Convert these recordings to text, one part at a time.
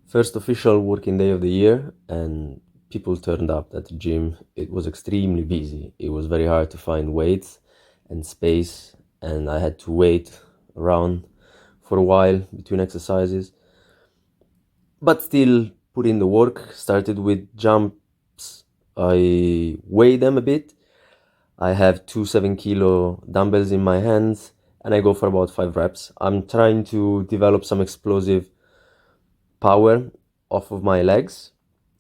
First official working day of the year, and people turned up at the gym. It was extremely busy. It was very hard to find weights and space, and I had to wait around for a while between exercises. But still put in the work. Started with jumps. I weigh them a bit. I have two 7 kilo dumbbells in my hands, and I go for about 5 reps. I'm trying to develop some explosive power off of my legs,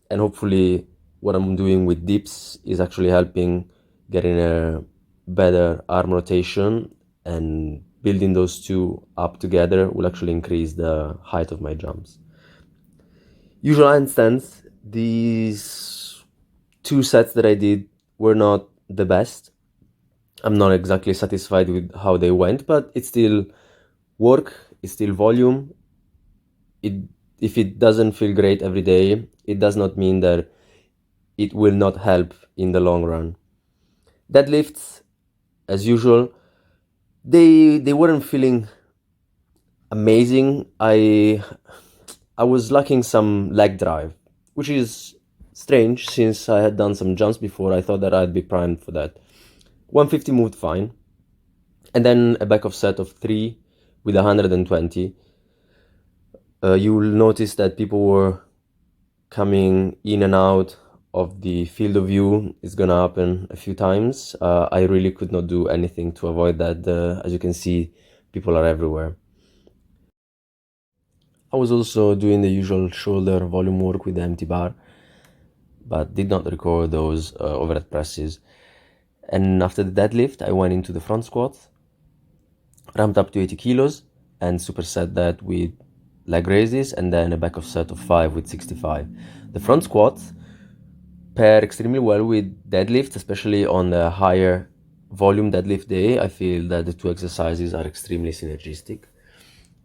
and hopefully what I'm doing with dips is actually helping getting a better arm rotation, and building those two up together will actually increase the height of my jumps. Usual handstands, these two sets that I did were not the best. I'm not exactly satisfied with how they went, but it's still work, it's still volume. If it doesn't feel great every day, it does not mean that it will not help in the long run. Deadlifts, as usual, they weren't feeling amazing. I was lacking some leg drive, which is strange since I had done some jumps before. I thought that I'd be primed for that. 150 moved fine, and then a back off set of 3 with 120. You will notice that people were coming in and out of the field of view. Is gonna happen a few times. I really could not do anything to avoid that. As you can see, people are everywhere. I was also doing the usual shoulder volume work with the empty bar, but did not record those overhead presses. And after the deadlift, I went into the front squat, ramped up to 80 kilos, and superset that with leg raises, and then a back off set of 5 with 65. The front squat pair extremely well with deadlift, especially on the higher volume deadlift day. I feel that the two exercises are extremely synergistic.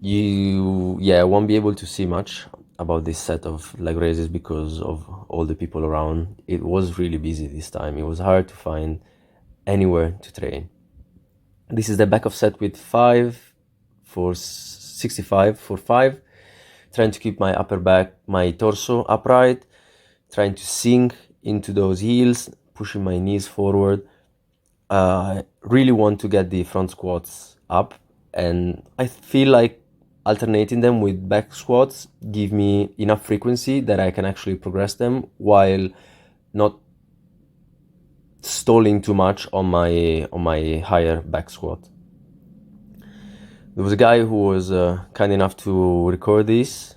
You won't be able to see much about this set of leg raises because of all the people around. It was really busy this time. It was hard to find anywhere to train. This is the back of set with 5 for 65 for 5, trying to keep my upper back, my torso upright, trying to sink into those heels, pushing my knees forward. I really want to get the front squats up, and I feel like alternating them with back squats give me enough frequency that I can actually progress them while not stalling too much on my higher back squat. There was a guy who was kind enough to record this.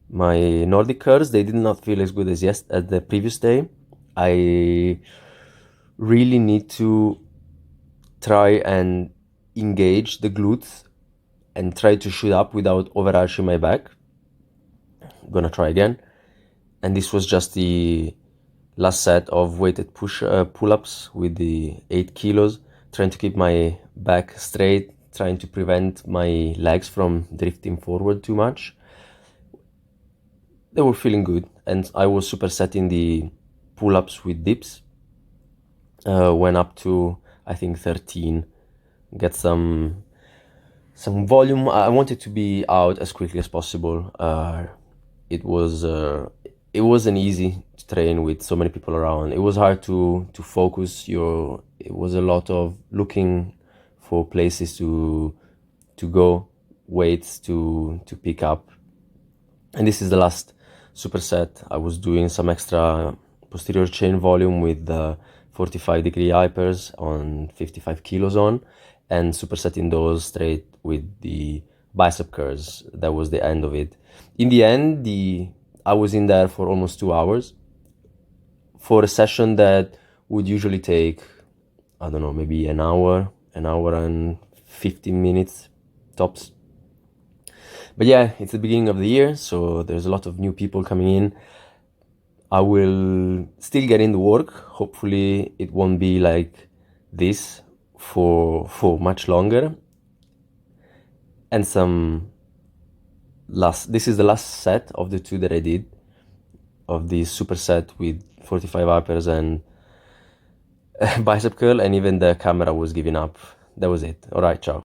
My Nordic curls, they did not feel as good as the previous day. I really need to try and engage the glutes and try to shoot up without overarching my back. I'm gonna try again. And this was just the last set of weighted pull-ups with the 8 kilos, trying to keep my back straight, trying to prevent my legs from drifting forward too much. They were feeling good, and I was supersetting the pull-ups with dips. Went up to, I think, 13. Get some volume. I wanted to be out as quickly as possible. It wasn't easy to train with so many people around. It was hard to focus. It was a lot of looking for places to go, weights to pick up. And this is the last superset. I was doing some extra posterior chain volume with the 45-degree hypers on 55 kilos on, and supersetting those straight with the bicep curls. That was the end of it. In the end, I was in there for almost 2 hours for a session that would usually take, I don't know, maybe an hour and 15 minutes tops. But yeah, it's the beginning of the year, so there's a lot of new people coming in. I will still get in the work. Hopefully it won't be like this for much longer. And this is the last set of the 2 that I did, of the superset with 45 uppers and bicep curl, and even the camera was giving up. That was it. All right, ciao.